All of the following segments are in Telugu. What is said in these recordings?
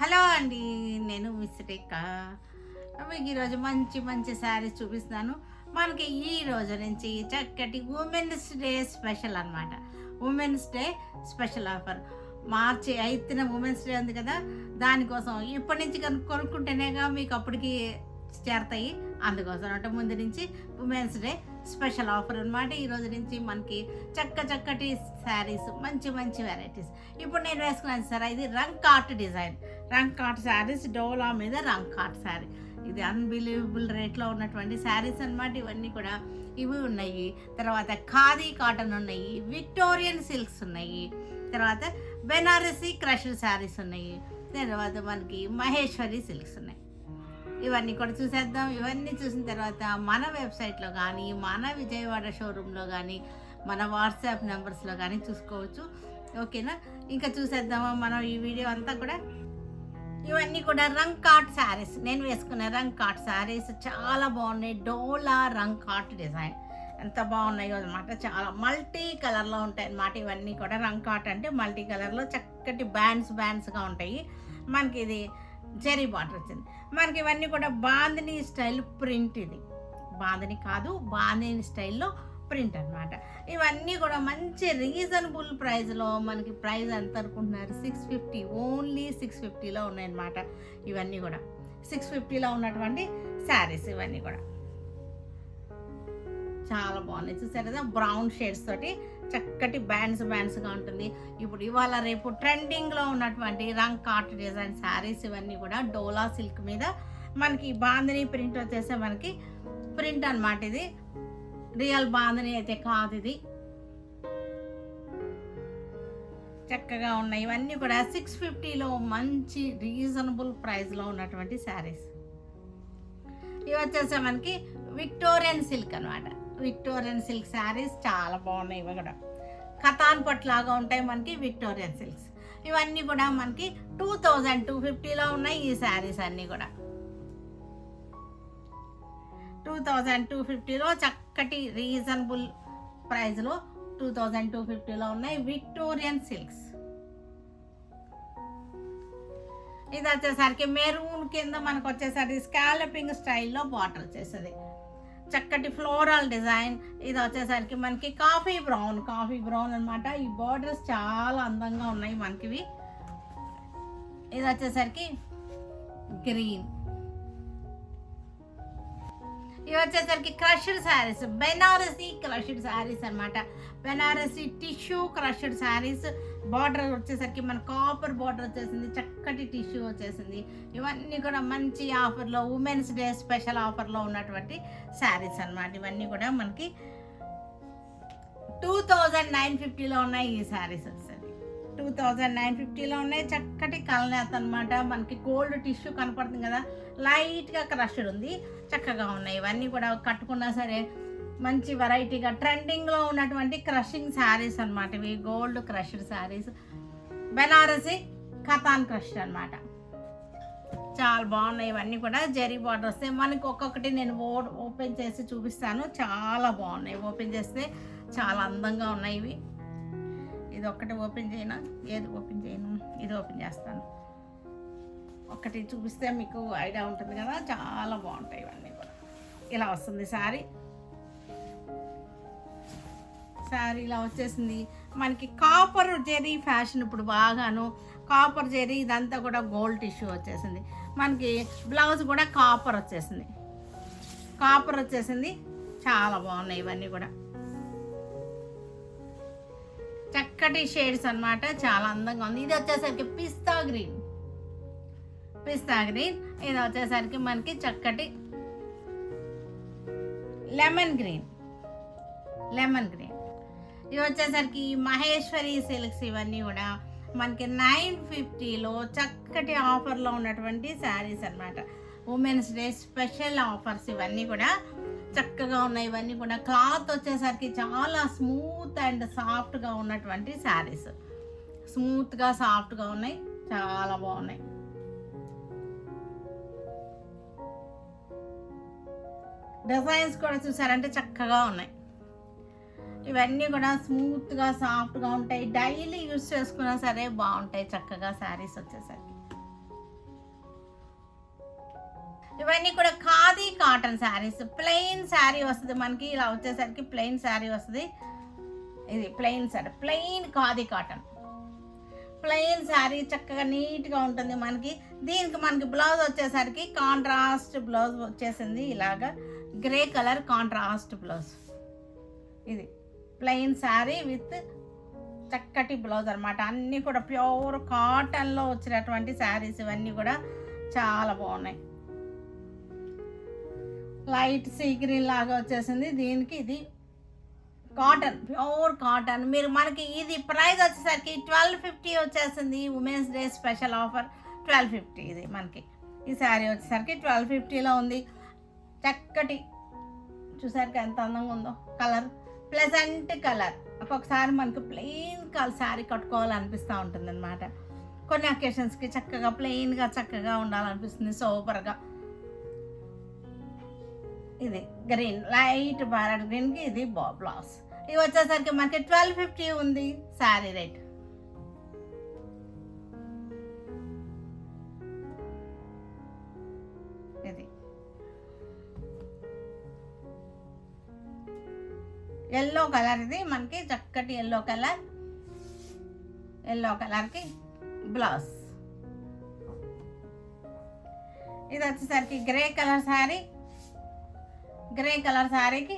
హలో అండి, నేను మిస్ రేఖ. మీకు ఈరోజు మంచి మంచి శారీస్ చూపిస్తున్నాను. మనకి ఈ రోజు నుంచి చక్కటి ఉమెన్స్ డే స్పెషల్ అనమాట. Women's day special offer. March 8న ఉమెన్స్ డే ఉంది కదా, దానికోసం ఇప్పటి నుంచి కొనుక్కుంటేనేగా మీకు అప్పటికి చేరతాయి. అందుకోసం అంటే ముందు నుంచి ఉమెన్స్ డే స్పెషల్ ఆఫర్ అనమాట. ఈరోజు నుంచి మనకి చక్కటి శారీస్, మంచి మంచి వెరైటీస్. ఇప్పుడు నేను వేసుకున్నాను సార్, ఇది రంగ్ కాట్ డిజైన్, రంగ్ కాట్ శారీస్, డోలా మీద రంగ్ కాట్ శారీ. ఇది అన్బిలీవబుల్ రేట్లో ఉన్నటువంటి శారీస్ అనమాట. ఇవన్నీ కూడా ఇవి ఉన్నాయి. తర్వాత ఖాదీ కాటన్ ఉన్నాయి, విక్టోరియన్ సిల్క్స్ ఉన్నాయి, తర్వాత బెనారసీ క్రష్డ్ శారీస్ ఉన్నాయి, తర్వాత మనకి మహేశ్వరి సిల్క్స్ ఉన్నాయి. ఇవన్నీ కూడా చూసేద్దాం. ఇవన్నీ చూసిన తర్వాత మన వెబ్సైట్లో కానీ, మన విజయవాడ షోరూంలో కానీ, మన వాట్సాప్ నెంబర్స్లో కానీ చూసుకోవచ్చు. ఓకేనా? ఇంకా చూసేద్దామా మనం ఈ వీడియో అంతా కూడా. ఇవన్నీ కూడా రంగ్ కాట్ శారీస్, నేను వేసుకున్న రంగ్ కాట్ శారీస్ చాలా బాగున్నాయి. డోలా రంగ్ కాట్ డిజైన్ ఎంత బాగున్నాయో అనమాట. చాలా మల్టీ కలర్లో ఉంటాయి అన్నమాట. ఇవన్నీ కూడా రంగ్ కాట్ అంటే మల్టీ కలర్లో చక్కటి బ్యాండ్స్గా ఉంటాయి. మనకి ఇది జెరీ బార్డర్ వచ్చింది. మనకి ఇవన్నీ కూడా బాందిని స్టైల్ ప్రింట్. ఇది బాందిని కాదు, బాందిని స్టైల్లో ప్రింట్ అనమాట. ఇవన్నీ కూడా మంచి రీజనబుల్ ప్రైస్లో. మనకి ప్రైస్ ఎంత అనుకుంటున్నారు? 650, ఓన్లీ 650లో ఉన్నాయన్నమాట. ఇవన్నీ కూడా 650లో ఉన్నటువంటి శారీస్. ఇవన్నీ కూడా చాలా బాగున్నాయి. చూసారు కదా, బ్రౌన్ షేడ్స్ తోటి చక్కటి బ్యాండ్స్గా ఉంటుంది. ఇప్పుడు ఇవాళ రేపు ట్రెండింగ్లో ఉన్నటువంటి రంగ్ కాట్ డిజైన్ శారీస్ ఇవన్నీ కూడా డోలా సిల్క్ మీద మనకి బాందిని ప్రింట్ వచ్చేసే మనకి ప్రింట్ అనమాట. ఇది రియల్ బాందిని అయితే కాదు, ఇది చక్కగా ఉన్నాయి. ఇవన్నీ కూడా 650లో మంచి రీజనబుల్ ప్రైస్లో ఉన్నటువంటి శారీస్. ఇవి వచ్చేసే మనకి విక్టోరియన్ సిల్క్ అనమాట. విక్టోరియన్ సిల్క్ శారీస్ చాలా బాగున్నాయి. ఇవి కూడా కతాన్ పట్లాగా ఉంటాయి మనకి విక్టోరియన్ సిల్క్స్. ఇవన్నీ కూడా మనకి 2250లో ఉన్నాయి. ఈ శారీస్ అన్నీ కూడా 2250లో చక్కటి రీజనబుల్ ప్రైస్లో 2250లో ఉన్నాయి విక్టోరియన్ సిల్క్స్. ఇది వచ్చేసరికి మెరూన్ కింద మనకు వచ్చేసరికి స్కాలపింగ్ స్టైల్లో బార్డర్ వచ్చేస్తుంది. చక్కటి ఫ్లోరల్ డిజైన్. ఇది వచ్చేసరికి మనకి కాఫీ బ్రౌన్ అనమాట. ఈ బార్డర్స్ చాలా అందంగా ఉన్నాయి మనకివి. ఇది వచ్చేసరికి గ్రీన్. ఇవి వచ్చేసరికి క్రష్డ్ శారీస్, బెనారసీ క్రష్డ్ శారీస్ అనమాట. Banarasi tissue crushed saris. Border వచ్చేసరికి మన కాపర్ బార్డర్ వచ్చేసింది, చక్కటి టిష్యూ వచ్చేసింది. ఇవన్నీ కూడా మంచి ఆఫర్లో, ఉమెన్స్ డే స్పెషల్ ఆఫర్లో ఉన్నటువంటి శారీస్ అనమాట. ఇవన్నీ కూడా మనకి 2950లో ఉన్నాయి. ఈ శారీస్ వచ్చేసరికి 2950లో ఉన్నాయి. చక్కటి కలనేత అనమాట. మనకి గోల్డ్ టిష్యూ కనపడుతుంది కదా, లైట్గా క్రష్డ్ ఉంది, చక్కగా ఉన్నాయి. ఇవన్నీ కూడా కట్టుకున్నా సరే మంచి వెరైటీగా ట్రెండింగ్లో ఉన్నటువంటి క్రషింగ్ శారీస్ అనమాట. ఇవి gold crushed saris, Banarasi katan crushed అనమాట. చాలా బాగున్నాయి. ఇవన్నీ కూడా జెరీ బార్డర్ వస్తాయి మనకి. ఒక్కొక్కటి నేను ఓపెన్ చేసి చూపిస్తాను. చాలా బాగున్నాయి. ఓపెన్ చేస్తే చాలా అందంగా ఉన్నాయి ఇవి. ఇది ఒక్కటి ఓపెన్ చేయను, ఏది ఓపెన్ చేయను, ఇది ఓపెన్ చేస్తాను. ఒకటి చూపిస్తే మీకు ఐడియా ఉంటుంది కదా. చాలా బాగుంటాయి ఇవన్నీ కూడా. ఇలా వస్తుంది శారీ ఇలా వచ్చేసింది మనకి. కాపర్ జెరీ ఫ్యాషన్ ఇప్పుడు బాగాను. కాపర్ జెరీ ఇదంతా కూడా గోల్డ్ టిష్యూ వచ్చేసింది మనకి. బ్లౌజ్ కూడా కాపర్ వచ్చేసింది. చాలా బాగున్నాయి ఇవన్నీ కూడా. చక్కటి షేడ్స్ అన్నమాట. చాలా అందంగా ఉంది. ఇది వచ్చేసరికి పిస్తా గ్రీన్. ఇది వచ్చేసరికి మనకి చక్కటి లెమన్ గ్రీన్. ఇవి వచ్చేసరికి మహేశ్వరి సిల్క్స్. ఇవన్నీ కూడా మనకి 950లో చక్కటి ఆఫర్లో ఉన్నటువంటి శారీస్ అనమాట. Women's day special offers. ఇవన్నీ కూడా చక్కగా ఉన్నాయి. ఇవన్నీ కూడా క్లాత్ వచ్చేసరికి చాలా స్మూత్ అండ్ సాఫ్ట్గా ఉన్నటువంటి శారీస్. స్మూత్గా సాఫ్ట్గా ఉన్నాయి, చాలా బాగున్నాయి. డిజైన్స్ కూడా చూసారంటే చక్కగా ఉన్నాయి. ఇవన్నీ కూడా స్మూత్గా సాఫ్ట్గా ఉంటాయి. డైలీ యూజ్ చేసుకున్నా సరే బాగుంటాయి చక్కగా శారీస్ వచ్చేసరికి. ఇవన్నీ కూడా ఖాదీ కాటన్ శారీస్. ప్లెయిన్ శారీ వస్తుంది మనకి, ఇలా వచ్చేసరికి ప్లెయిన్ శారీ వస్తుంది. ఇది plain sari, plain khadi cotton plain sari చక్కగా నీట్గా ఉంటుంది మనకి. దీనికి మనకి బ్లౌజ్ వచ్చేసరికి కాంట్రాస్ట్ బ్లౌజ్ వచ్చేసింది, ఇలాగా గ్రే కలర్ కాంట్రాస్ట్ బ్లౌజ్. ఇది ప్లెయిన్ శారీ విత్ చక్కటి బ్లౌజ్ అనమాట. అన్నీ కూడా ప్యూర్ కాటన్లో వచ్చినటువంటి శారీస్ ఇవన్నీ కూడా చాలా బాగున్నాయి. లైట్ సీ గ్రీన్ లాగా వచ్చేసింది దీనికి. ఇది కాటన్, ప్యూర్ కాటన్. మీరు మనకి ఇది ప్రైస్ వచ్చేసరికి 1250 వచ్చేసింది. Women's day special offer 1250. ఇది మనకి ఈ శారీ వచ్చేసరికి 1250లో ఉంది. చక్కటి చూసారు ఎంత అందంగా ఉందో, కలర్ ప్లెజెంట్ కలర్. ఒక్కొక్కసారి మనకు ప్లెయిన్ శారీ కట్టుకోవాలనిపిస్తూ ఉంటుంది అనమాట. కొన్ని అకేషన్స్కి చక్కగా ప్లెయిన్గా చక్కగా ఉండాలనిపిస్తుంది, సూపర్గా. ఇది గ్రీన్, లైట్ ప్యారెట్ గ్రీన్కి ఇది బ్లౌజ్. ఇవి వచ్చేసరికి మనకి 1250 ఉంది శారీ రేట్. ఇది ఎల్లో కలర్, ఇది మనకి చక్కటి ఎల్లో కలర్, ఎల్లో కలర్కి బ్లౌజ్. ఇది వచ్చేసరికి grey colour sari, grey colour శారీకి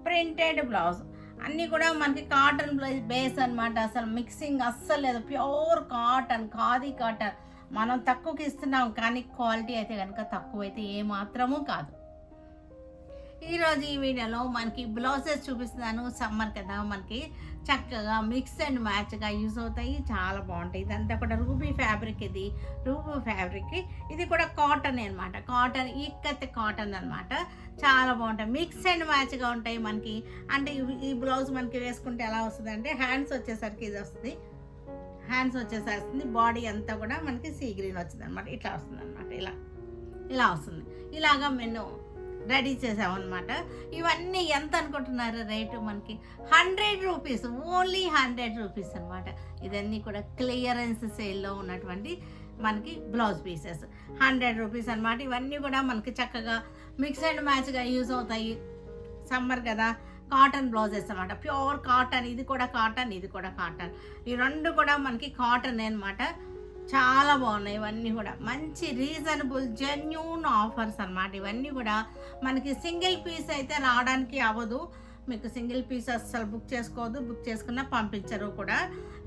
ప్రింటెడ్ బ్లౌజ్. అన్నీ కూడా మనకి కాటన్ బేస్ అనమాట. అసలు మిక్సింగ్ అస్సలు లేదు, ప్యూర్ కాటన్, ఖాదీ కాటన్. మనం తక్కువకి ఇస్తున్నాం కానీ క్వాలిటీ అయితే కనుక తక్కువ అయితే ఏమాత్రమూ కాదు. ఈరోజు ఈ వీడియోలో మనకి బ్లౌజెస్ చూపిస్తున్నాను. సమ్మర్ కదా, మనకి చక్కగా మిక్స్ అండ్ మ్యాచ్గా యూజ్ అవుతాయి, చాలా బాగుంటాయి. ఇదంతా కూడా రూబీ ఫ్యాబ్రిక్, ఇది రూబీ ఫ్యాబ్రిక్. ఇది కూడా కాటన్ అనమాట, కాటన్ ఇక్కత్ కాటన్ అనమాట. చాలా బాగుంటాయి, మిక్స్ అండ్ మ్యాచ్గా ఉంటాయి మనకి. అంటే ఈ బ్లౌజ్ మనకి వేసుకుంటే ఎలా వస్తుంది అంటే హ్యాండ్స్ వచ్చేసరికి ఇది వస్తుంది, హ్యాండ్స్ వచ్చేసరికి బాడీ అంతా కూడా మనకి సీ గ్రీన్ వచ్చింది అనమాట. ఇట్లా వస్తుంది అనమాట, ఇలా వస్తుంది. ఇలాగా మేము రెడీ చేసామన్నమాట. ఇవన్నీ ఎంత అనుకుంటున్నారు రేటు? మనకి 100 రూపీస్, ఓన్లీ 100 రూపీస్ అనమాట. ఇదన్నీ కూడా క్లియరెన్స్ సేల్లో ఉన్నటువంటి మనకి బ్లౌజ్ పీసెస్ 100 రూపీస్ అనమాట. ఇవన్నీ కూడా మనకి చక్కగా మిక్స్ అండ్ మ్యాచ్గా యూజ్ అవుతాయి. సమ్మర్ కదా, కాటన్ బ్లౌజెస్ అనమాట, ప్యూర్ కాటన్. ఇది కూడా కాటన్, ఇది కూడా కాటన్. ఈ రెండు కూడా మనకి కాటన్ అనమాట. చాలా బాగున్నాయి ఇవన్నీ కూడా. మంచి రీజనబుల్ జెన్యూన్ ఆఫర్స్ అనమాట. ఇవన్నీ కూడా మనకి సింగిల్ పీస్ అయితే రావడానికి అవ్వదు. మీకు సింగిల్ పీస్ అస్సలు బుక్ చేసుకోవద్దు, బుక్ చేసుకున్నా పంపించరు కూడా.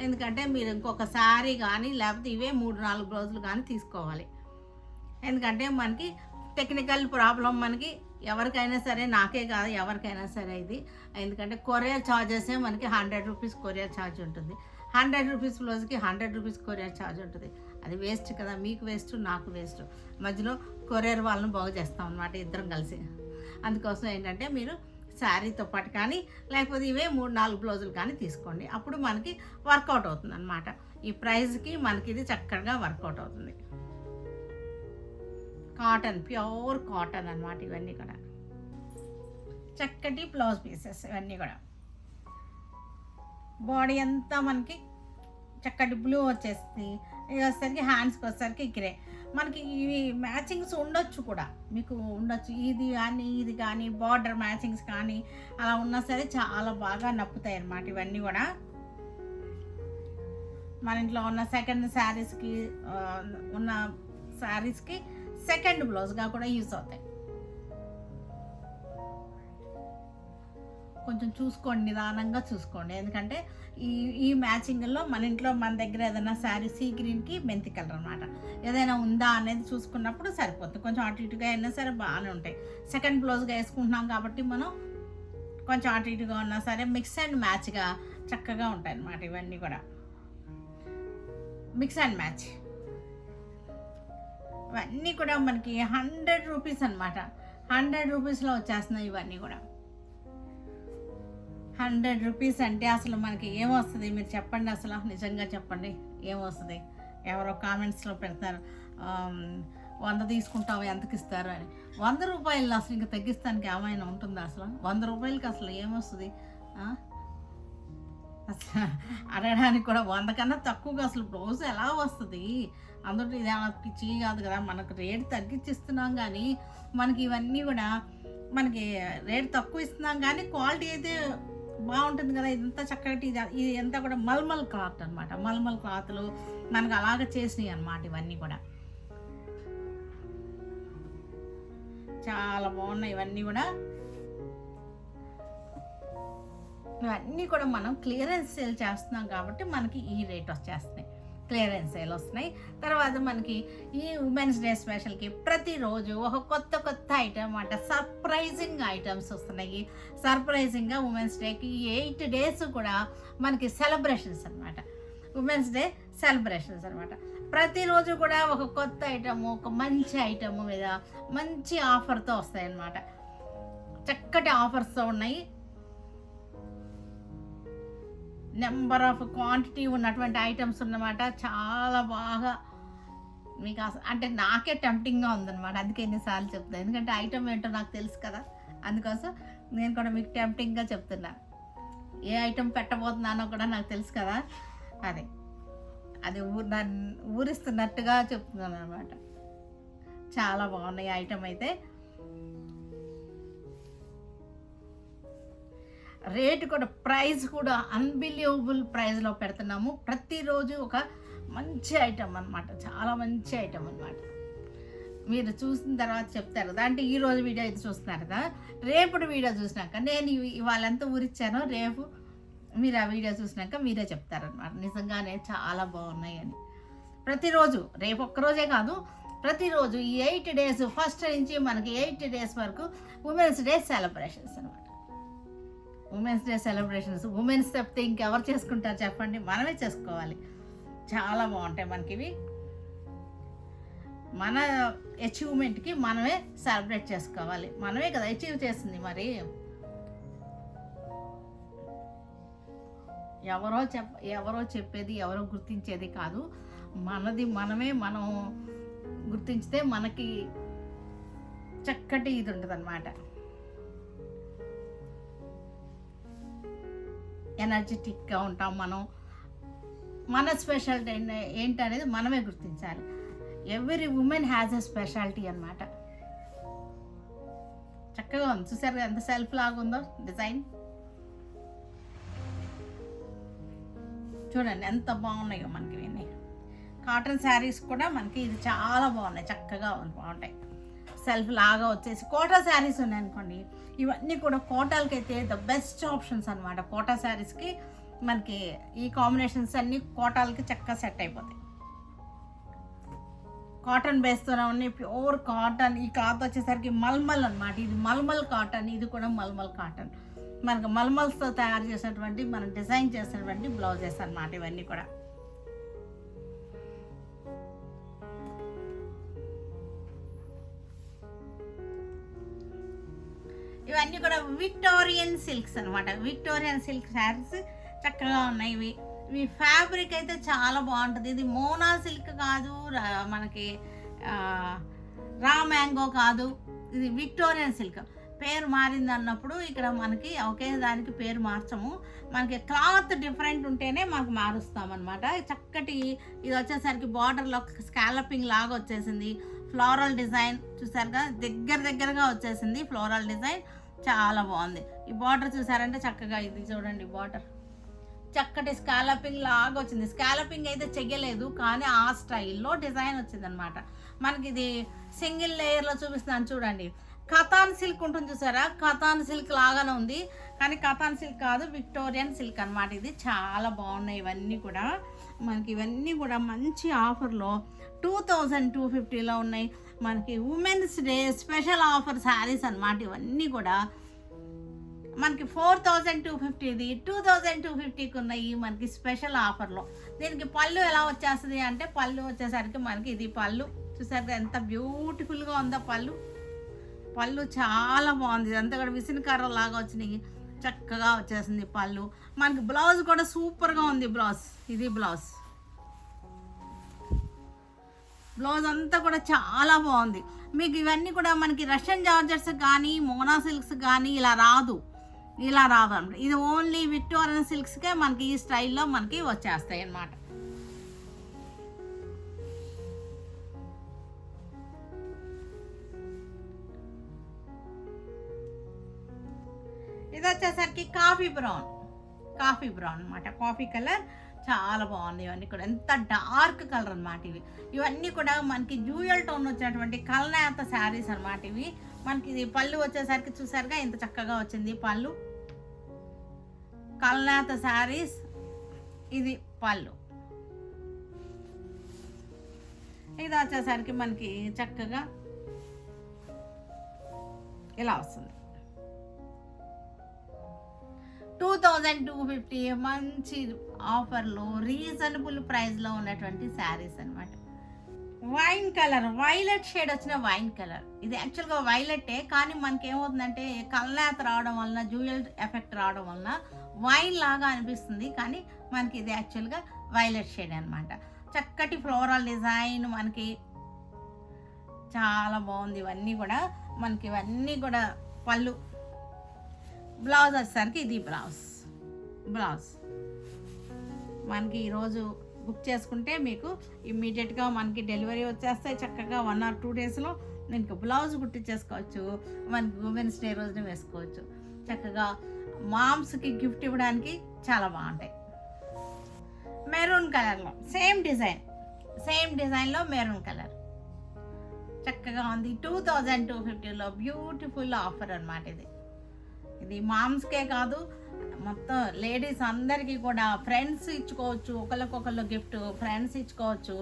ఎందుకంటే మీరు ఇంకొక శారీ కానీ లేకపోతే ఇవే 3-4 బ్లౌజులు కానీ తీసుకోవాలి. ఎందుకంటే మనకి టెక్నికల్ ప్రాబ్లం మనకి ఎవరికైనా సరే, నాకే కాదు ఎవరికైనా సరే ఇది. ఎందుకంటే కొరియర్ ఛార్జెసే మనకి 100 రూపీస్ కొరియర్ ఛార్జ్ ఉంటుంది. 100 రూపీస్ బ్లౌజ్కి 100 రూపీస్ కొరియర్ ఛార్జ్ ఉంటుంది. అది వేస్ట్ కదా, మీకు వేస్ట్, నాకు వేస్ట్. మధ్యలో కొరియర్ వాళ్ళని బాగు చేస్తాం అనమాట ఇద్దరం కలిసి. అందుకోసం ఏంటంటే మీరు శారీతో పాటు కానీ లేకపోతే ఇవే 3-4 బ్లౌజులు కానీ తీసుకోండి. అప్పుడు మనకి వర్కౌట్ అవుతుంది అనమాట. ఈ ప్రైస్కి మనకి ఇది చక్కగా వర్కౌట్ అవుతుంది. కాటన్, ప్యూర్ కాటన్ అనమాట. ఇవన్నీ కూడా చక్కటి బ్లౌజ్ పీసెస్. ఇవన్నీ కూడా బాడీ అంతా మనకి చక్కటి బ్లూ వచ్చేస్తుంది. ఇది వచ్చేసరికి హ్యాండ్స్కి వచ్చేసరికి గ్రే. మనకి ఇవి మ్యాచింగ్స్ ఉండొచ్చు కూడా, మీకు ఉండొచ్చు. ఇది కానీ ఇది కానీ బార్డర్ మ్యాచింగ్స్ కానీ అలా ఉన్నా సరే చాలా బాగా నప్పుతాయి అన్నమాట. ఇవన్నీ కూడా మన ఇంట్లో ఉన్న సెకండ్ శారీస్కి ఉన్న శారీస్కి సెకండ్ బ్లౌజ్గా కూడా యూస్ అవుతాయి. కొంచెం చూసుకోండి, నిదానంగా చూసుకోండి. ఎందుకంటే ఈ మ్యాచింగ్లో మన ఇంట్లో మన దగ్గర ఏదైనా శారీ సీ గ్రీన్కి మెంతి కలర్ అనమాట ఏదైనా ఉందా అనేది చూసుకున్నప్పుడు సరిపోతుంది. కొంచెం అటు ఇటుగా అయినా సరే బాగానే ఉంటాయి. సెకండ్ బ్లౌజ్గా వేసుకుంటున్నాం కాబట్టి మనం కొంచెం అటు ఇటుగా ఉన్నా సరే మిక్స్ అండ్ మ్యాచ్గా చక్కగా ఉంటాయి అన్నమాట. ఇవన్నీ కూడా మిక్స్ అండ్ మ్యాచ్. ఇవన్నీ కూడా మనకి 100 రూపీస్ అనమాట. 100 రూపీస్లో వచ్చేస్తున్నాయి ఇవన్నీ కూడా. 100 రూపీస్ అంటే అసలు మనకి ఏమొస్తుంది మీరు చెప్పండి, అసలు నిజంగా చెప్పండి ఏమొస్తుంది? ఎవరో కామెంట్స్లో పెడతారు 100 తీసుకుంటావు ఎంతకి ఇస్తారు అని. 100 రూపాయలు అసలు ఇంకా తగ్గిస్తానికి ఏమైనా ఉంటుందా? అసలు 100 రూపాయలకి అసలు ఏమొస్తుంది? అసలు అడగడానికి కూడా 100 కన్నా తక్కువగా అసలు బ్లౌజ్ ఎలా వస్తుంది? అందులో ఇది పిచ్చి కాదు కదా, మనకు రేట్ తగ్గించిస్తున్నాం కానీ మనకి ఇవన్నీ కూడా మనకి రేట్ తక్కువ ఇస్తున్నాం కానీ క్వాలిటీ అయితే బాగుంటుంది కదా. ఇదంతా చక్కటి ఇది అంతా కూడా మల్మల్ క్లాత్ అనమాట. మల్మల్ క్లాత్లు మనకు అలాగ చేసినాయి అనమాట. ఇవన్నీ కూడా చాలా బాగున్నాయి. ఇవన్నీ కూడా మనం క్లియరెన్స్ సేల్ చేస్తున్నాం కాబట్టి మనకి ఈ రేట్ వచ్చేస్తున్నాయి, క్లియరెన్స్ సేల్ వస్తున్నాయి. తర్వాత మనకి ఈ ఉమెన్స్ డే స్పెషల్కి ప్రతిరోజు ఒక కొత్త ఐటమ్ అంటే సర్ప్రైజింగ్ ఐటమ్స్ వస్తున్నాయి. సర్ప్రైజింగ్గా ఉమెన్స్ డేకి 8 days కూడా మనకి సెలబ్రేషన్స్ అనమాట. ఉమెన్స్ డే సెలబ్రేషన్స్ అనమాట. ప్రతిరోజు కూడా ఒక కొత్త ఐటమ్, ఒక మంచి ఐటమ్ మీద మంచి ఆఫర్తో వస్తాయన్నమాట. చక్కటి ఆఫర్స్తో ఉన్నాయి. నెంబర్ ఆఫ్ క్వాంటిటీ ఉన్నటువంటి ఐటమ్స్ ఉన్నమాట. చాలా బాగా మీకు అంటే నాకే టెంప్టింగ్గా ఉందన్నమాట. అందుకే ఎన్నిసార్లు చెప్తాను, ఎందుకంటే ఐటమ్ ఏంటో నాకు తెలుసు కదా. అందుకోసం నేను కూడా మీకు టెంప్టింగ్గా చెప్తున్నా. ఏ ఐటమ్ పెట్టబోతున్నానో కూడా నాకు తెలుసు కదా. అది ఊరిస్తున్నట్టుగా చెప్తున్నాను అనమాట. చాలా బాగున్నాయి ఐటమ్ అయితే. రేటు కూడా, ప్రైస్ కూడా అన్బిలీవబుల్ ప్రైస్లో పెడుతున్నాము. ప్రతిరోజు ఒక మంచి ఐటమ్ అనమాట, చాలా మంచి ఐటమ్ అనమాట. మీరు చూసిన తర్వాత చెప్తారు కదా. అంటే ఈరోజు వీడియో ఇది చూస్తున్నారు కదా, రేపటి వీడియో చూసినాక నేను ఇవాళ ఎంత ఊరిచ్చానో రేపు మీరు ఆ వీడియో చూసినాక మీరే చెప్తారనమాట నిజంగానే చాలా బాగున్నాయి అని. ప్రతిరోజు, రేపు ఒక్కరోజే కాదు, ప్రతిరోజు ఈ 8 days ఫస్ట్ నుంచి మనకి 8 days వరకు ఉమెన్స్ డే సెలబ్రేషన్స్ అనమాట. ఉమెన్స్ డే సెలబ్రేషన్స్ ఉమెన్స్ చెప్తే ఇంకెవరు చేసుకుంటారు చెప్పండి? మనమే చేసుకోవాలి. చాలా బాగుంటాయి మనకి ఇవి. మన అచీవ్మెంట్కి మనమే సెలబ్రేట్ చేసుకోవాలి. మనమే కదా అచీవ్ చేసింది. మరి ఎవరో చెప్పేది, ఎవరో గుర్తించేది కాదు. మనది మనం గుర్తించితే మనకి చక్కటి ఇది ఉంటుంది అన్నమాట. ఎనర్జెటిక్గా ఉంటాం మనం. మన స్పెషాలిటీ ఏంటనేది మనమే గుర్తించాలి. Every women has a speciality అన్నమాట. చక్కగా ఉంది. చూసారు ఎంత సెల్ఫ్ లాగా ఉందో డిజైన్. చూడండి ఎంత బాగున్నాయో మనకి ఇవన్నీ. కాటన్ శారీస్ కూడా మనకి ఇది చాలా బాగున్నాయి, చక్కగా బాగుంటాయి. సెల్ఫ్ లాగా వచ్చేసి కోటా శారీస్ ఉన్నాయి అనుకోండి, ఇవన్నీ కూడా కోటాలకి అయితే ద బెస్ట్ ఆప్షన్స్ అనమాట. కోటా శారీస్కి మనకి ఈ కాంబినేషన్స్ అన్నీ కోటాలకి చక్కగా సెట్ అయిపోతాయి. కాటన్ బేస్తూనే ఉన్నాయి, ప్యూర్ కాటన్. ఈ క్లాత్ వచ్చేసరికి మల్మల్ అనమాట. ఇది మల్మల్ కాటన్, ఇది కూడా మల్మల్ కాటన్. మనకు మల్మల్స్తో తయారు చేసినటువంటి, మనం డిజైన్ చేసినటువంటి బ్లౌజెస్ అనమాట ఇవన్నీ కూడా. ఇవన్నీ కూడా విక్టోరియన్ సిల్క్స్ అనమాట. విక్టోరియన్ సిల్క్ శారీస్ చక్కగా ఉన్నాయి. ఇవి ఫ్యాబ్రిక్ అయితే చాలా బాగుంటుంది. ఇది మోనా సిల్క్ కాదు, మనకి రా మ్యాంగో కాదు, ఇది విక్టోరియన్ సిల్క్. పేరు మారింది అన్నప్పుడు ఇక్కడ మనకి ఒకే దానికి పేరు మార్చము. మనకి క్లాత్ డిఫరెంట్ ఉంటేనే మనకు మారుస్తామన్నమాట. చక్కటి ఇది వచ్చేసరికి బార్డర్లో స్కాలపింగ్ లాగా వచ్చేసింది. ఫ్లోరల్ డిజైన్ చూసారుగా, దగ్గరగా వచ్చేసింది ఫ్లోరల్ డిజైన్. చాలా బాగుంది. ఈ బార్డర్ చూసారంటే చక్కగా, ఇది చూడండి బార్డర్ చక్కటి స్కాలపింగ్ లాగా వచ్చింది. స్కాలపింగ్ అయితే చెయ్యలేదు కానీ ఆ స్టైల్లో డిజైన్ వచ్చిందనమాట. మనకి ఇది సింగిల్ లేయర్లో చూపిస్తున్నాను చూడండి. కథాన్ సిల్క్ ఉంటుంది చూసారా, కథాన్ సిల్క్ లాగానే ఉంది కానీ కథాన్ సిల్క్ కాదు, విక్టోరియన్ సిల్క్ అనమాట. ఇది చాలా బాగున్నాయి ఇవన్నీ కూడా. మనకి ఇవన్నీ కూడా మంచి ఆఫర్లో 2250లో ఉన్నాయి. మనకి women's day special offer saris అనమాట. ఇవన్నీ కూడా మనకి 4250, 2250కి ఉన్నాయి మనకి స్పెషల్ ఆఫర్లో. దీనికి పళ్ళు ఎలా వచ్చేస్తుంది అంటే, పళ్ళు వచ్చేసరికి మనకి ఇది పళ్ళు చూసారు ఎంత బ్యూటిఫుల్గా ఉందో. పళ్ళు చాలా బాగుంది. ఇదంతా కూడా విసినకర్ర లాగా వచ్చినాయి, చక్కగా వచ్చేసింది పళ్ళు. మనకి బ్లౌజ్ కూడా సూపర్గా ఉంది. ఇది బ్లౌజ్ అంతా కూడా చాలా బాగుంది. మీకు ఇవన్నీ కూడా మనకి రష్యన్ జార్జెట్స్ కానీ మోనా సిల్క్స్ కానీ ఇలా రాదు. ఇలా రాదు అనమాట. ఇది ఓన్లీ విక్టోరియన్ సిల్క్స్కే మనకి ఈ స్టైల్లో మనకి వచ్చేస్తాయి అన్నమాట. ఇది వచ్చేసరికి కాఫీ బ్రౌన్ అనమాట. కాఫీ కలర్ చాలా బాగుంది. ఇవన్నీ కూడా ఎంత డార్క్ కలర్ అనమాట. ఇవన్నీ కూడా మనకి డ్యూయల్ టోన్ వచ్చినటువంటి కల్నేత శారీస్ అనమాట. ఇవి మనకి ఇది పళ్ళు వచ్చేసరికి చూసారుగా ఇంత చక్కగా వచ్చింది పళ్ళు. కల్నేత శారీస్ ఇది పళ్ళు. ఇది వచ్చేసరికి మనకి చక్కగా ఇలా వస్తుంది. 2250 మంచి ఆఫర్లో రీజనబుల్ ప్రైస్లో ఉన్నటువంటి శారీస్ అనమాట. వైన్ కలర్, వైలెట్ షేడ్ వచ్చిన వైన్ కలర్. ఇది యాక్చువల్గా వైలెట్టే, కానీ మనకి ఏమవుతుందంటే కల్నేత రావడం వలన, జ్యూయల్ ఎఫెక్ట్ రావడం వలన వైన్ లాగా అనిపిస్తుంది, కానీ మనకి ఇది యాక్చువల్గా వైలెట్ షేడ్ అనమాట. చక్కటి ఫ్లోరల్ డిజైన్ మనకి చాలా బాగుంది. ఇవన్నీ కూడా పళ్ళు. బ్లౌజ్ వచ్చేసరికి ఇది బ్లౌజ్ మనకి ఈరోజు బుక్ చేసుకుంటే మీకు ఇమ్మీడియట్గా మనకి డెలివరీ వచ్చేస్తాయి. చక్కగా 1 or 2 డేస్లో మీకు బ్లౌజ్ కుట్టించేసుకోవచ్చు. మనకి ఉమెన్స్ డే రోజున వేసుకోవచ్చు. చక్కగా మామ్స్కి గిఫ్ట్ ఇవ్వడానికి చాలా బాగుంటాయి. మెరూన్ కలర్లో సేమ్ డిజైన్లో మెరూన్ కలర్ చక్కగా ఉంది. 2250లో బ్యూటిఫుల్ ఆఫర్ అనమాట. ఇది మామ్స్కే కాదు, మొత్తం లేడీస్ అందరికీ కూడా ఫ్రెండ్స్ ఇచ్చుకోవచ్చు. ఒకరికొకళ్ళు గిఫ్ట్ ఫ్రెండ్స్ ఇచ్చుకోవచ్చు,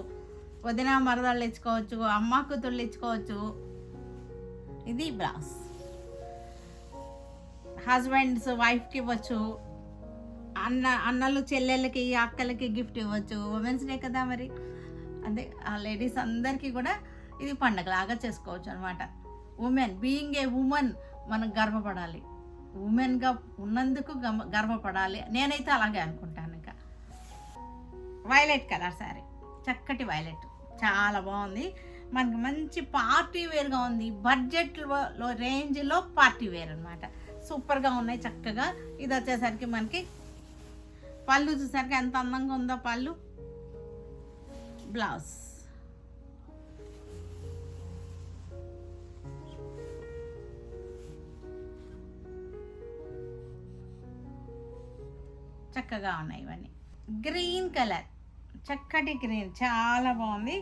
వదిన మరదళ్ళు ఇచ్చుకోవచ్చు, అమ్మ కూతుళ్ళు ఇచ్చుకోవచ్చు. ఇది బ్లౌజ్. హస్బెండ్స్ వైఫ్కి ఇవ్వచ్చు, అన్నలు చెల్లెళ్ళకి అక్కలకి గిఫ్ట్ ఇవ్వచ్చు. ఉమెన్స్ డే కదా, మరి అదే ఆ లేడీస్ అందరికీ కూడా ఇది పండగలాగా చేసుకోవచ్చు అనమాట. బీయింగ్ ఏ ఉమెన్ మనం గర్వపడాలి. ఉమెన్గా ఉన్నందుకు గర్వపడాలి. నేనైతే అలాగే అనుకుంటాను. ఇంకా వైలెట్ కలర్ శారీ, చక్కటి వైలెట్ చాలా బాగుంది. మనకి మంచి పార్టీ వేర్గా ఉంది. బడ్జెట్లో రేంజ్లో పార్టీ వేర్ అనమాట. సూపర్గా ఉన్నాయి చక్కగా. ఇది వచ్చేసరికి మనకి పళ్ళు చూసరికి ఎంత అందంగా ఉందో పళ్ళు. బ్లౌజ్ చక్కగా ఉన్నాయి. ఇవన్నీ గ్రీన్ కలర్, చక్కటి గ్రీన్ చాలా బాగుంది.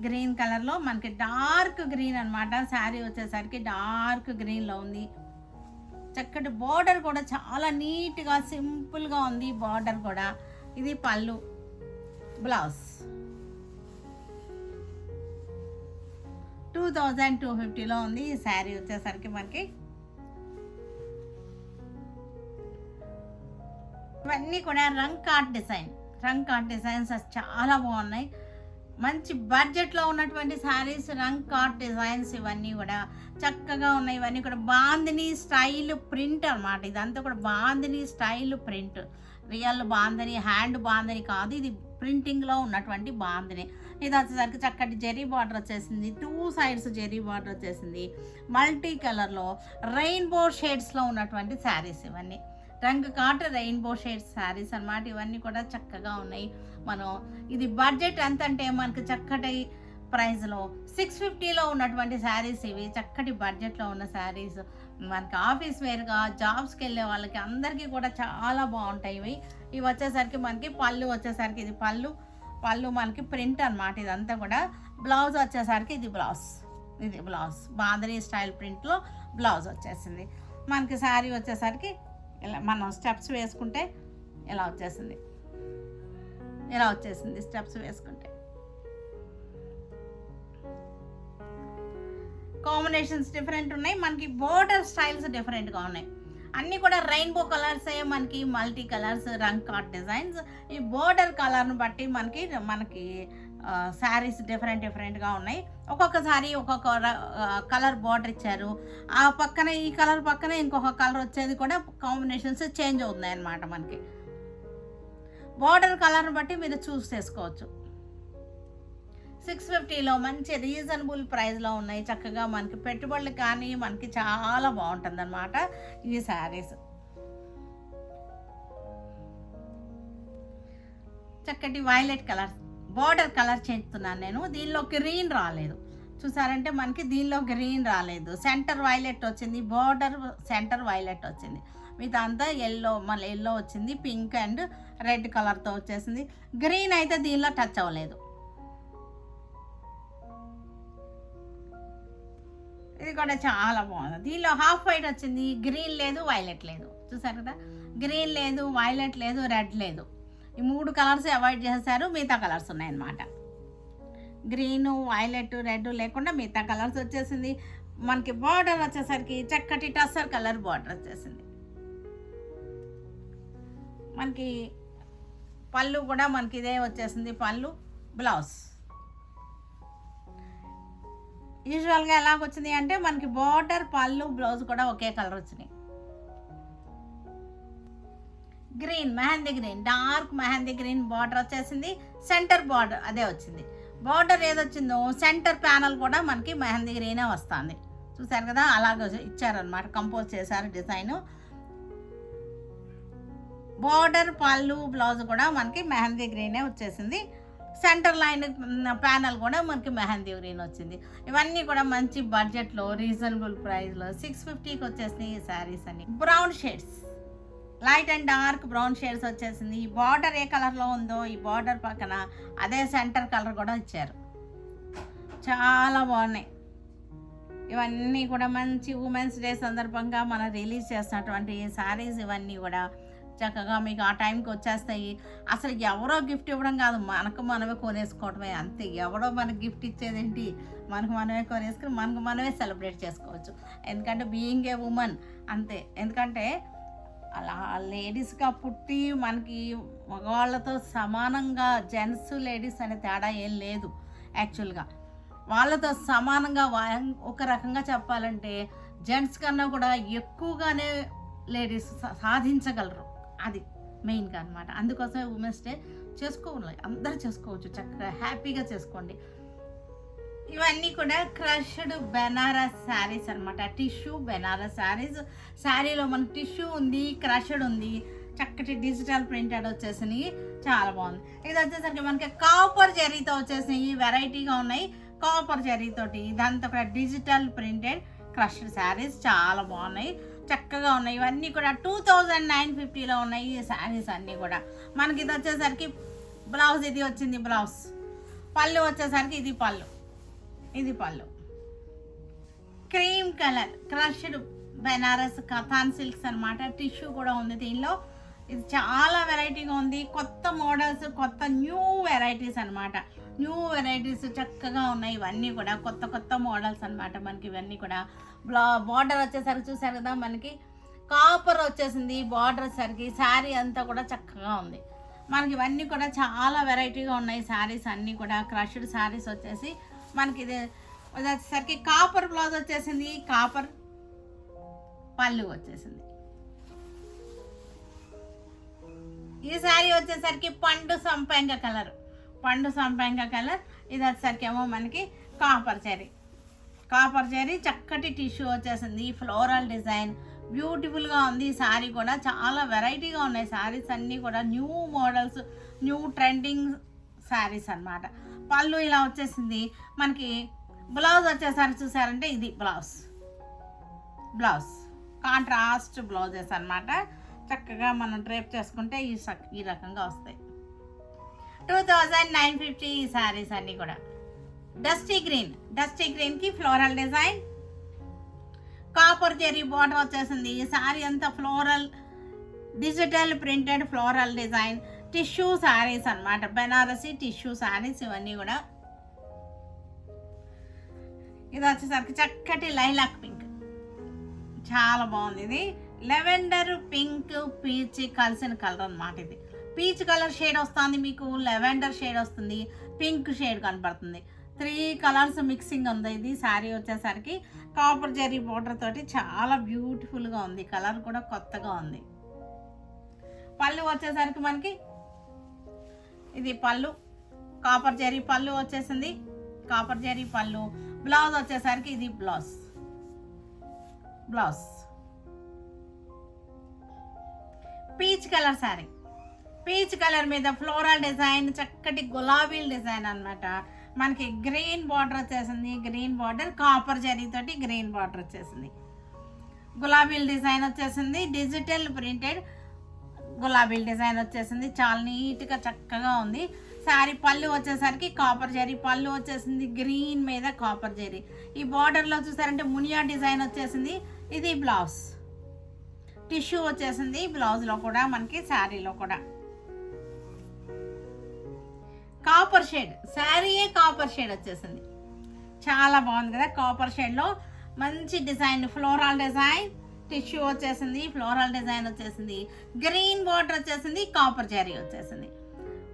గ్రీన్ కలర్లో మనకి డార్క్ గ్రీన్ అనమాట. శారీ వచ్చేసరికి డార్క్ గ్రీన్లో ఉంది. చక్కటి బార్డర్ కూడా చాలా నీట్గా సింపుల్గా ఉంది బార్డర్ కూడా. ఇది పళ్ళు. బ్లౌజ్ 2250లో ఉంది. ఈ శారీ వచ్చేసరికి మనకి ఇవన్నీ కూడా రంగ్ కార్ట్ డిజైన్స్ చాలా బాగున్నాయి. మంచి బడ్జెట్లో ఉన్నటువంటి శారీస్, రంగ్ కార్ట్ డిజైన్స్ ఇవన్నీ కూడా చక్కగా ఉన్నాయి. ఇవన్నీ కూడా బాందిని స్టైల్ ప్రింట్ అనమాట. ఇదంతా కూడా bandhani style print. Real bandhani, hand bandhani కాదు, ఇది ప్రింటింగ్లో ఉన్నటువంటి బాందిని. ఇది వచ్చేసరికి చక్కటి జెరీ బార్డర్ వచ్చేసింది. 2 sides జెరీ బార్డర్ వచ్చేసింది. మల్టీ కలర్లో రెయిన్బో షేడ్స్లో ఉన్నటువంటి శారీస్ ఇవన్నీ. రంగు కాట రెయిన్బో షేడ్స్ శారీస్ అన్నమాట. ఇవన్నీ కూడా చక్కగా ఉన్నాయి. మనం ఇది బడ్జెట్ ఎంత అంటే మనకి చక్కటి ప్రైస్లో 650లో ఉన్నటువంటి శారీస్ ఇవి. చక్కటి బడ్జెట్లో ఉన్న శారీస్ మనకి ఆఫీస్ వేర్గా జాబ్స్కి వెళ్ళే వాళ్ళకి అందరికీ కూడా చాలా బాగుంటాయి. ఇవి వచ్చేసరికి మనకి పళ్ళు వచ్చేసరికి ఇది పళ్ళు మనకి ప్రింట్ అనమాట. ఇదంతా కూడా బ్లౌజ్ వచ్చేసరికి ఇది బ్లౌజ్ బాంధనీ స్టైల్ ప్రింట్లో బ్లౌజ్ వచ్చేసింది. మనకి శారీ వచ్చేసరికి ఇలా మనం స్టెప్స్ వేసుకుంటే ఇలా వచ్చేసింది స్టెప్స్ వేసుకుంటే. కాంబినేషన్స్ డిఫరెంట్ ఉన్నాయి. మనకి బోర్డర్ స్టైల్స్ డిఫరెంట్గా ఉన్నాయి. అన్నీ కూడా రెయిన్బో కలర్సే, మనకి మల్టీ కలర్స్, రంగ్ కార్ట్ డిజైన్స్. ఈ బోర్డర్ కలర్ను బట్టి మనకి శారీస్ డిఫరెంట్గా ఉన్నాయి. ఒక్కొక్క శారీ ఒక్కొక్క కలర్ బార్డర్ ఇచ్చారు. ఆ పక్కన ఈ కలర్ పక్కన ఇంకొక కలర్ వచ్చేది కూడా కాంబినేషన్స్ చేంజ్ అవుతున్నాయి అన్నమాట. మనకి బార్డర్ కలర్ని బట్టి మీరు చూస్ చేసుకోవచ్చు. 650లో మంచి రీజనబుల్ ప్రైస్లో ఉన్నాయి. చక్కగా మనకి పెట్టుబడులు కానీ మనకి చాలా బాగుంటుంది అన్నమాట ఈ శారీస్. చక్కటి వైలెట్ కలర్ బార్డర్ కలర్ చేస్తున్నాను నేను. దీనిలో గ్రీన్ రాలేదు, చూసారంటే మనకి దీనిలో గ్రీన్ రాలేదు. సెంటర్ వైలెట్ వచ్చింది, బార్డర్ సెంటర్ వైలెట్ వచ్చింది. మిగతా అంతా ఎల్లో, మళ్ళీ ఎల్లో వచ్చింది, పింక్ అండ్ రెడ్ కలర్తో వచ్చేసింది. గ్రీన్ అయితే దీనిలో టచ్ అవ్వలేదు. ఇది కూడా చాలా బాగుంది. దీనిలో హాఫ్ వైట్ వచ్చింది, గ్రీన్ లేదు, వైలెట్ లేదు. చూసారు కదా, గ్రీన్ లేదు, వైలెట్ లేదు, రెడ్ లేదు. ఈ 3 కలర్స్ అవాయిడ్ చేశారు, మిగతా కలర్స్ ఉన్నాయన్నమాట. గ్రీను, వైలెట్, రెడ్ లేకుండా మిగతా కలర్స్ వచ్చేసింది. మనకి బార్డర్ వచ్చేసరికి చక్కటి టస్సర్ కలర్ బార్డర్ వచ్చేసింది. మనకి పళ్ళు కూడా మనకి ఇదే వచ్చేసింది. పళ్ళు, బ్లౌజ్ యూజువల్గా ఎలాగొచ్చింది అంటే మనకి బార్డర్, పళ్ళు, బ్లౌజ్ కూడా ఒకే కలర్ వచ్చినాయి. Green, mehndi green, dark mehndi green border వచ్చేసింది. సెంటర్ బార్డర్ అదే వచ్చింది. బార్డర్ ఏదొచ్చిందో సెంటర్ ప్యానల్ కూడా మనకి మెహందీ గ్రీనే వస్తుంది. చూసారు కదా, అలాగే ఇచ్చారనమాట, కంపోజ్ చేశారు డిజైన్. బార్డర్, పళ్ళు, బ్లౌజ్ కూడా మనకి మెహందీ గ్రీనే వచ్చేసింది. సెంటర్ లైన్ ప్యానల్ కూడా మనకి మెహందీ గ్రీన్ వచ్చింది. ఇవన్నీ కూడా మంచి బడ్జెట్లో రీజనబుల్ ప్రైస్లో 650కి వచ్చేసినాయి ఈ శారీస్ అన్ని. Brown shades, light and dark brown shades వచ్చేసింది. ఈ బార్డర్ ఏ కలర్లో ఉందో ఈ బార్డర్ పక్కన అదే సెంటర్ కలర్ కూడా ఇచ్చారు. చాలా బాగున్నాయి. ఇవన్నీ కూడా మంచి ఉమెన్స్ డే సందర్భంగా మనం రిలీజ్ చేస్తున్నటువంటి శారీస్. ఇవన్నీ కూడా చక్కగా మీకు ఆ టైంకి వచ్చేస్తాయి. అసలు ఎవరో గిఫ్ట్ ఇవ్వడం కాదు, మనకు మనమే కొనేసుకోవటమే అంతే. ఎవరో మనకు గిఫ్ట్ ఇచ్చేదేంటి, మనకు మనమే కొనేసుకుని మనకు మనమే సెలబ్రేట్ చేసుకోవచ్చు. ఎందుకంటే బీయింగ్ ఏ ఉమెన్ అంతే. ఎందుకంటే అలా లేడీస్గా పుట్టి మనకి మగవాళ్ళతో సమానంగా జెంట్స్ లేడీస్ అనే తేడా ఏం లేదు. యాక్చువల్గా వాళ్ళతో సమానంగా ఒక రకంగా చెప్పాలంటే జెంట్స్ కన్నా కూడా ఎక్కువగానే లేడీస్ సాధించగలరు. అది మెయిన్గా అనమాట. అందుకోసమే ఉమెన్స్ డే చేసుకోవాలి, అందరూ చేసుకోవచ్చు, చక్కగా హ్యాపీగా చేసుకోండి. ఇవన్నీ కూడా క్రష్డ్ బెనారస్ శారీస్ అనమాట. టిష్యూ బెనారస్ శారీస్. శారీలో మనకి టిష్యూ ఉంది, క్రష్డ్ ఉంది, చక్కటి డిజిటల్ ప్రింటెడ్ వచ్చేసినాయి. చాలా బాగుంది. ఇది వచ్చేసరికి మనకి కాపర్ జరీతో వచ్చేసినాయి, వెరైటీగా ఉన్నాయి. కాపర్ జరీతోటి ఇదంతా కూడా డిజిటల్ ప్రింటెడ్ క్రష్డ్ శారీస్ చాలా బాగున్నాయి, చక్కగా ఉన్నాయి. ఇవన్నీ కూడా 2950లో ఉన్నాయి ఈ శారీస్ అన్నీ కూడా. మనకి ఇది వచ్చేసరికి బ్లౌజ్ ఇది వచ్చింది. బ్లౌజ్, పళ్ళు వచ్చేసరికి ఇది పళ్ళు, ఇది పళ్ళు. Cream colour crushed Banaras katan silks అనమాట. టిష్యూ కూడా ఉంది దీనిలో. ఇది చాలా వెరైటీగా ఉంది. కొత్త మోడల్స్, కొత్త న్యూ వెరైటీస్ అనమాట. న్యూ వెరైటీస్ చక్కగా ఉన్నాయి. ఇవన్నీ కూడా కొత్త కొత్త మోడల్స్ అనమాట. మనకి ఇవన్నీ కూడా బార్డర్ వచ్చేసరికి చూసారు కదా, మనకి కాపర్ వచ్చేసింది బార్డర్ వచ్చేసరికి. శారీ అంతా కూడా చక్కగా ఉంది. మనకి ఇవన్నీ కూడా చాలా వెరైటీగా ఉన్నాయి శారీస్ అన్నీ కూడా. క్రష్డ్ శారీస్ వచ్చేసి మనకి ఇది వచ్చేసరికి కాపర్ బ్లౌజ్ వచ్చేసింది, కాపర్ పళ్ళు వచ్చేసింది. ఈ శారీ వచ్చేసరికి పండు సంపంగ కలర్, పండు సంపంగ కలర్. ఇది వచ్చేసరికి ఏమో మనకి కాపర్ జరీ, కాపర్ జరీ చక్కటి టిష్యూ వచ్చేసింది. ఫ్లోరల్ డిజైన్ బ్యూటిఫుల్గా ఉంది. ఈ శారీ కూడా చాలా వెరైటీగా ఉన్నాయి శారీస్ అన్నీ కూడా. New models, new trending saris అన్నమాట. పళ్ళు ఇలా వచ్చేసింది. మనకి బ్లౌజ్ వచ్చేసరికి చూసారంటే ఇది బ్లౌజ్, బ్లౌజ్ కాంట్రాస్ట్ బ్లౌజెస్ అన్నమాట. చక్కగా మనం డ్రేప్ చేసుకుంటే ఈ రకంగా వస్తాయి. 2950 ఈ శారీస్ అన్నీ కూడా. డస్టీ గ్రీన్, డస్టీ గ్రీన్కి floral design, copper zari border వచ్చేసింది. ఈ శారీ అంతా floral digital printed floral design tissue saris అన్నమాట. బెనారసీ టిష్యూ శారీస్ ఇవన్నీ కూడా. ఇది వచ్చేసరికి చక్కటి లైలాక్ పింక్, చాలా బాగుంది. ఇది లెవెండర్ పింక్ పీచ్ కలిసిన కలర్ అన్నమాట. ఇది పీచ్ కలర్ షేడ్ వస్తుంది మీకు, లెవెండర్ షేడ్ వస్తుంది, పింక్ షేడ్ కనపడుతుంది. 3 కలర్స్ మిక్సింగ్ ఉంది. ఇది శారీ వచ్చేసరికి కాపర్ జెరీ బోర్డర్ తోటి చాలా బ్యూటిఫుల్గా ఉంది. కలర్ కూడా కొత్తగా ఉంది. పళ్ళు వచ్చేసరికి మనకి ఇది పళ్ళు, కాపర్ జెరీ పళ్ళు వచ్చేసింది, కాపర్ జెరీ పళ్ళు. బ్లౌజ్ వచ్చేసరికి ఇది blouse, blouse peach colour sari, peach colour మీద ఫ్లోరల్ డిజైన్, చక్కటి గులాబీల డిజైన్ అనమాట. మనకి గ్రీన్ బార్డర్ వచ్చేసింది, గ్రీన్ బార్డర్ కాపర్ జరీతోటి గ్రీన్ బార్డర్ వచ్చేసింది. గులాబీల డిజైన్ వచ్చేసింది, డిజిటల్ ప్రింటెడ్ గులాబీల డిజైన్ వచ్చేసింది. చాలా నీట్గా చక్కగా ఉంది. శారీ పళ్ళు వచ్చేసరికి కాపర్ జరీ పళ్ళు వచ్చేసింది, గ్రీన్ మీద కాపర్ జరీ. ఈ బార్డర్లో చూసారంటే మునియా డిజైన్ వచ్చేసింది. ఇది బ్లౌజ్ టిష్యూ వచ్చేసింది, బ్లౌజ్లో కూడా మనకి శారీలో కూడా కాపర్ షేడ్, శారీయే కాపర్ షేడ్ వచ్చేసింది. చాలా బాగుంది కదా. కాపర్ షేడ్లో మంచి డిజైన్, ఫ్లోరల్ డిజైన్, టిష్యూ వచ్చేసింది, ఫ్లోరల్ డిజైన్ వచ్చేసింది, గ్రీన్ బార్డర్ వచ్చేసింది, కాపర్ జరీ వచ్చేసింది.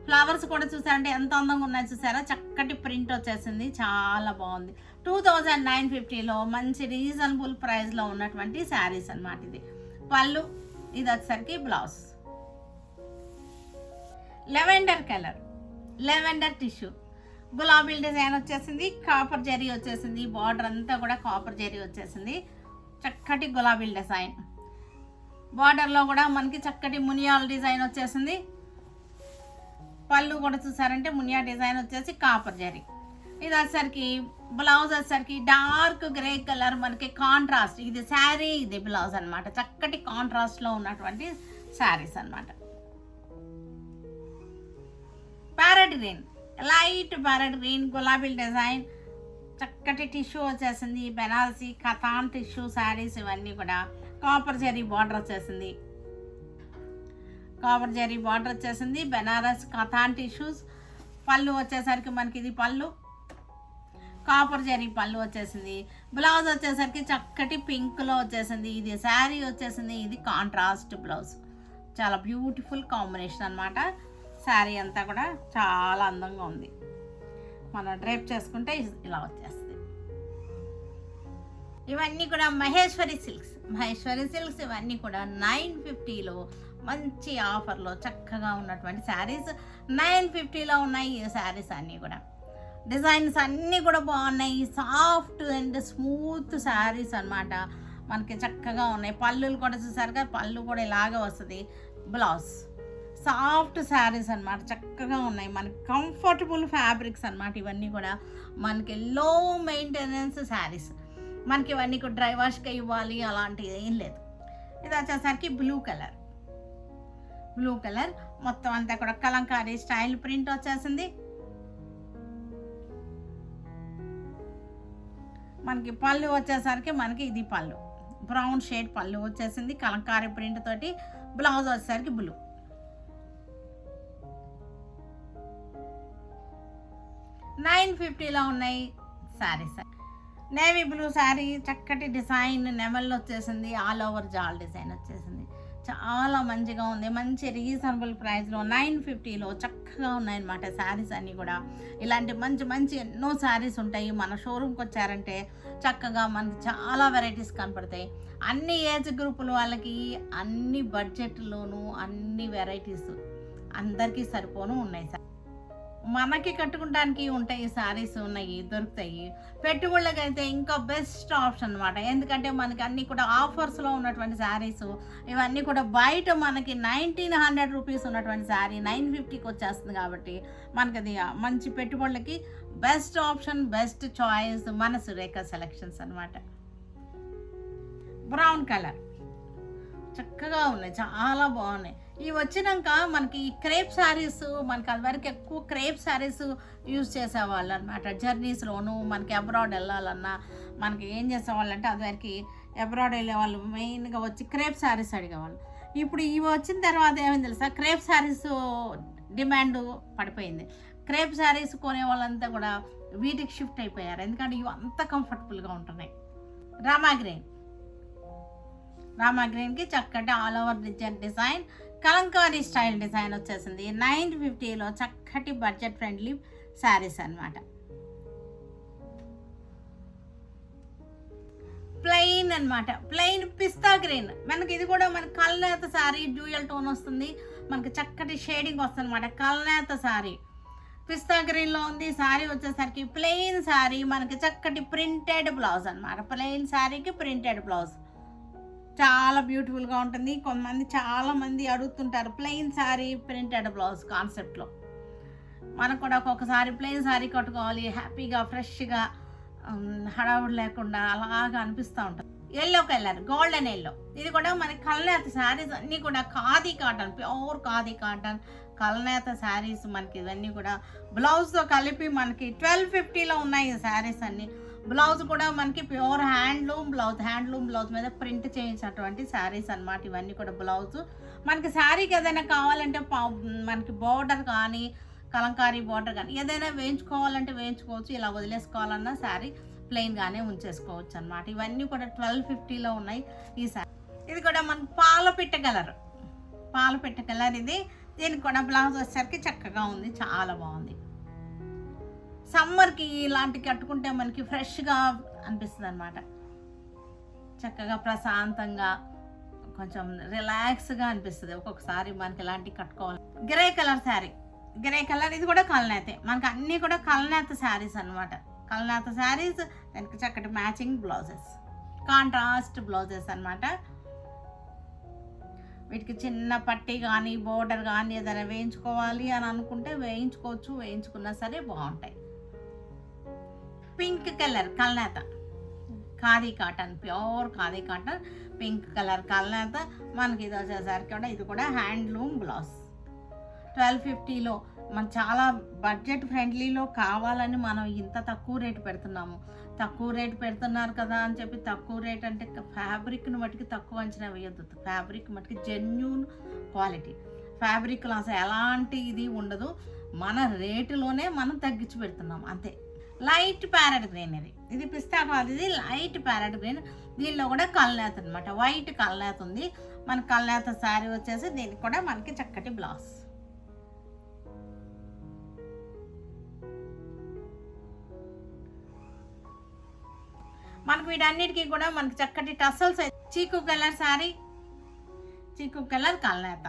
ఫ్లవర్స్ కూడా చూసారంటే ఎంత అందంగా ఉన్నాయి చూసారా. చక్కటి ప్రింట్ వచ్చేసింది, చాలా బాగుంది. 2950లో మంచి రీజనబుల్ ప్రైస్లో ఉన్నటువంటి శారీస్ అన్నమాట. ఇది పళ్ళు, ఇది వచ్చేసరికి blouse. Lavender colour, lavender tissue, గులాబీ డిజైన్ వచ్చేసింది, కాపర్ జరీ వచ్చేసింది. బార్డర్ అంతా కూడా కాపర్ జరీ వచ్చేసింది. చక్కటి గులాబీ డిజైన్, బార్డర్లో కూడా మనకి చక్కటి మునియాల డిజైన్ వచ్చేసింది. పళ్ళు కూడా చూసారంటే మునియా డిజైన్ వచ్చేసి కాపర్ జరీ. ఇది వచ్చేసరికి బ్లౌజ్ వచ్చేసరికి డార్క్ గ్రే కలర్, మనకి కాంట్రాస్ట్. ఇది శారీ, ఇది బ్లౌజ్ అనమాట. చక్కటి కాంట్రాస్ట్లో ఉన్నటువంటి శారీస్ అనమాట. Parrot green, light parrot green, గులాబీ డిజైన్, చక్కటి టిష్యూ వచ్చేసింది. బెనారసి కథాన్ టిష్యూ శారీస్ ఇవన్నీ కూడా. కాపర్ జరీ బార్డర్ వచ్చేసింది, కాపర్ జరీ బార్డర్ వచ్చేసింది. బెనారస్ కథాన్ టిష్యూస్. పళ్ళు వచ్చేసరికి మనకి ఇది పళ్ళు, కాపర్ జరీ పళ్ళు వచ్చేసింది. బ్లౌజ్ వచ్చేసరికి చక్కటి పింక్లో వచ్చేసింది. ఇది శారీ వచ్చేసింది, ఇది కాంట్రాస్ట్ బ్లౌజ్. చాలా బ్యూటిఫుల్ కాంబినేషన్ అనమాట. శారీ అంతా కూడా చాలా అందంగా ఉంది. మనం డ్రైప్ చేసుకుంటే ఇలా వచ్చేస్తుంది. ఇవన్నీ కూడా మహేశ్వరి సిల్క్స్, మహేశ్వరి సిల్క్స్ ఇవన్నీ కూడా 950లో మంచి ఆఫర్లో చక్కగా ఉన్నటువంటి శారీస్. 950లో ఉన్నాయి ఈ శారీస్ అన్నీ కూడా. డిజైన్స్ అన్నీ కూడా బాగున్నాయి. సాఫ్ట్ అండ్ స్మూత్ శారీస్ అనమాట. మనకి చక్కగా ఉన్నాయి. పళ్ళులు కూడా చూసారుగా, పళ్ళు కూడా ఇలాగే వస్తుంది. బ్లౌజ్ సాఫ్ట్ శారీస్ అనమాట, చక్కగా ఉన్నాయి. మనకి కంఫర్టబుల్ ఫ్యాబ్రిక్స్ అనమాట. ఇవన్నీ కూడా మనకి లో మెయింటెనెన్స్ శారీస్. మనకి ఇవన్నీ కూడా డ్రై వాష్గా ఇవ్వాలి అలాంటిది ఏం లేదు. ఇది వచ్చేసరికి బ్లూ కలర్, బ్లూ కలర్ మొత్తం అంతా కూడా కలంకారీ స్టైల్ ప్రింట్ వచ్చేసింది. మనకి పళ్ళు వచ్చేసరికి మనకి ఇది పళ్ళు, బ్రౌన్ షేడ్ పళ్ళు వచ్చేసింది కలంకారీ ప్రింట్ తోటి. బ్లౌజ్ వచ్చేసరికి బ్లూ. 950లో ఉన్నాయి శారీస్. నేవీ బ్లూ శారీ, చక్కటి డిజైన్ నెమల్లో వచ్చేసింది. ఆల్ ఓవర్ జాల్ డిజైన్ వచ్చేసింది. చాలా మంచిగా ఉంది. మంచి రీజనబుల్ ప్రైస్లో 950లో చక్కగా ఉన్నాయన్నమాట శారీస్ అన్నీ కూడా. ఇలాంటి మంచి మంచి ఎన్నో శారీస్ ఉంటాయి. మన షోరూమ్కి వచ్చారంటే చక్కగా మనకి చాలా వెరైటీస్ కనపడతాయి. అన్ని ఏజ్ గ్రూపుల వాళ్ళకి, అన్ని బడ్జెట్లోనూ అన్ని వెరైటీస్ అందరికీ సరిపోను ఉన్నాయి. మనకి కట్టుకోవడానికి ఉంటాయి శారీస్, ఉన్నాయి దొరుకుతాయి. పెట్టుబడులకైతే ఇంకా బెస్ట్ ఆప్షన్ అనమాట. ఎందుకంటే మనకి అన్నీ కూడా ఆఫర్స్లో ఉన్నటువంటి శారీస్ ఇవన్నీ కూడా. బయట మనకి 1900 రూపీస్ ఉన్నటువంటి శారీ 950కి వచ్చేస్తుంది. కాబట్టి మనకి అది మంచి పెట్టుబడులకి బెస్ట్ ఆప్షన్, బెస్ట్ చాయిస్ మన సురేఖ సెలెక్షన్స్ అనమాట. బ్రౌన్ కలర్ చక్కగా ఉన్నాయి, చాలా బాగున్నాయి. ఇవి వచ్చినాక మనకి క్రేప్ శారీస్, మనకి అదివరకు ఎక్కువ క్రేప్ శారీస్ యూజ్ చేసేవాళ్ళు అనమాట. జర్నీస్లోను మనకి అబ్రాడ్ వెళ్ళాలన్నా మనకి ఏం చేసేవాళ్ళంటే అదివరకు అబ్రాడ్ వెళ్ళే వాళ్ళు మెయిన్గా వచ్చి క్రేప్ శారీస్ అడిగేవాళ్ళు. ఇప్పుడు ఇవి వచ్చిన తర్వాత ఏమైంది తెలుసా, క్రేప్ శారీస్ డిమాండ్ పడిపోయింది. క్రేప్ శారీస్ కొనే వాళ్ళంతా కూడా వీటికి షిఫ్ట్ అయిపోయారు. ఎందుకంటే ఇవి అంత కంఫర్టబుల్గా ఉంటున్నాయి. రామా గ్రీన్కి చక్కటి all over design, Kalamkari style design వచ్చేసింది. 950లో చక్కటి బడ్జెట్ ఫ్రెండ్లీ శారీస్ అనమాట. ప్లెయిన్ అనమాట, ప్లెయిన్ పిస్తా గ్రీన్. మనకి ఇది కూడా మనకి కల్నేత శారీ, డ్యూయల్ టోన్ వస్తుంది. మనకి చక్కటి షేడింగ్ వస్తుంది అనమాట. కల్నేత శారీ పిస్తా గ్రీన్లో ఉంది. శారీ వచ్చేసరికి ప్లెయిన్ శారీ, మనకి చక్కటి ప్రింటెడ్ బ్లౌజ్ అనమాట. ప్లెయిన్ శారీకి ప్రింటెడ్ బ్లౌజ్. చాలా బ్యూటిఫుల్గా ఉంటుంది. కొంతమంది చాలామంది అడుగుతుంటారు ప్లెయిన్ శారీ ప్రింటెడ్ బ్లౌజ్ కాన్సెప్ట్లో. మనకు కూడా ఒక్కొక్కసారి ప్లెయిన్ శారీ కట్టుకోవాలి హ్యాపీగా ఫ్రెష్గా, హడావుడి లేకుండా అలాగా అనిపిస్తూ ఉంటుంది. ఎల్లో కలర్, గోల్డెన్ ఎల్లో, ఇది కూడా మనకి కల్నేత శారీస్ అన్నీ కూడా khadi cotton, pure khadi cotton కల్నేత శారీస్. మనకి ఇవన్నీ కూడా బ్లౌజ్తో కలిపి మనకి 1250లో ఉన్నాయి ఈ శారీస్ అన్నీ. బ్లౌజ్ కూడా మనకి ప్యూర్ హ్యాండ్లూమ్ బ్లౌజ్ మీద ప్రింట్ చేయించినటువంటి శారీస్ అన్నమాట. ఇవన్నీ కూడా బ్లౌజ్ మనకి శారీకి ఏదైనా కావాలంటే మనకి బోర్డర్ కానీ కలంకారీ బోర్డర్ కానీ ఏదైనా వేయించుకోవాలంటే వేయించుకోవచ్చు, ఇలా వదిలేసుకోవాలన్నా శారీ ప్లెయిన్గానే ఉంచేసుకోవచ్చు అనమాట. ఇవన్నీ కూడా 1250లో ఉన్నాయి ఈ శారీ. ఇది కూడా మనకి పాలపిట్ట కలర్ ఇది. దీనికి కూడా బ్లౌజ్ వచ్చేసరికి చక్కగా ఉంది, చాలా బాగుంది. సమ్మర్కి ఇలాంటి కట్టుకుంటే మనకి ఫ్రెష్గా అనిపిస్తుంది అనమాట. చక్కగా ప్రశాంతంగా కొంచెం రిలాక్స్గా అనిపిస్తుంది ఒక్కొక్కసారి మనకి ఇలాంటివి కట్టుకోవాలి. Grey colour sari, grey colour, ఇది కూడా కల్నేతే. మనకి అన్నీ కూడా కల్నేత శారీస్ అనమాట. కల్నేత శారీస్, దానికి చక్కటి మ్యాచింగ్ బ్లౌజెస్, కాంట్రాస్ట్ బ్లౌజెస్ అనమాట. వీటికి చిన్న పట్టీ కానీ బోర్డర్ కానీ ఏదైనా వేయించుకోవాలి అని అనుకుంటే వేయించుకోవచ్చు, వేయించుకున్నా సరే బాగుంటాయి. పింక్ కలర్ కల్నేత khadi cotton, pure khadi cotton, pink colour కల్నేత. మనకి ఇది వచ్చేసరికి కూడా ఇది కూడా హ్యాండ్లూమ్ బ్లౌజ్ 1250లో. మనం చాలా బడ్జెట్ ఫ్రెండ్లీలో కావాలని మనం ఇంత తక్కువ రేటు పెడుతున్నాము. తక్కువ రేటు పెడుతున్నారు కదా అని చెప్పి తక్కువ రేట్ అంటే ఫ్యాబ్రిక్ని మట్టుకు తక్కువ అంచనా వేయొద్దు. ఫ్యాబ్రిక్ మట్టుకు జెన్యూన్ క్వాలిటీ, ఫ్యాబ్రిక్లో అసలు ఎలాంటి ఇది ఉండదు. మన రేటులోనే మనం తగ్గించి పెడుతున్నాం అంతే. లైట్ ప్యారెట్ గ్రీన్, ఇది పిస్తా కాదు, ఇది లైట్ ప్యారెట్ గ్రీన్. దీనిలో కూడా కల్నేత అనమాట, వైట్ కల్నేత ఉంది. మన కల్నేత శారీ వచ్చేసి దీనికి కూడా మనకి చక్కటి బ్లౌజ్. మనకు వీటన్నిటికీ కూడా మనకి చక్కటి టసల్స్. చీకు కలర్ శారీ, చీకు కలర్ కల్నేత.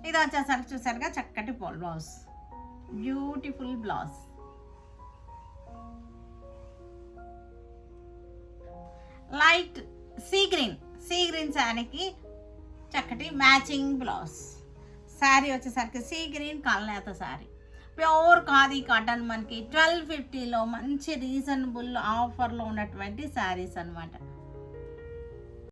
ఇది వచ్చేసరికి చూసారుగా చక్కటి blouse, beautiful blouse. Light sea green శారీకి చక్కటి మ్యాచింగ్ బ్లౌజ్. శారీ వచ్చేసరికి సీ గ్రీన్ కల్నేత శారీ, ప్యూర్ ఖాదీ కాటన్. మనకి 1250లో మంచి రీజనబుల్ ఆఫర్లో ఉన్నటువంటి శారీస్ అనమాట.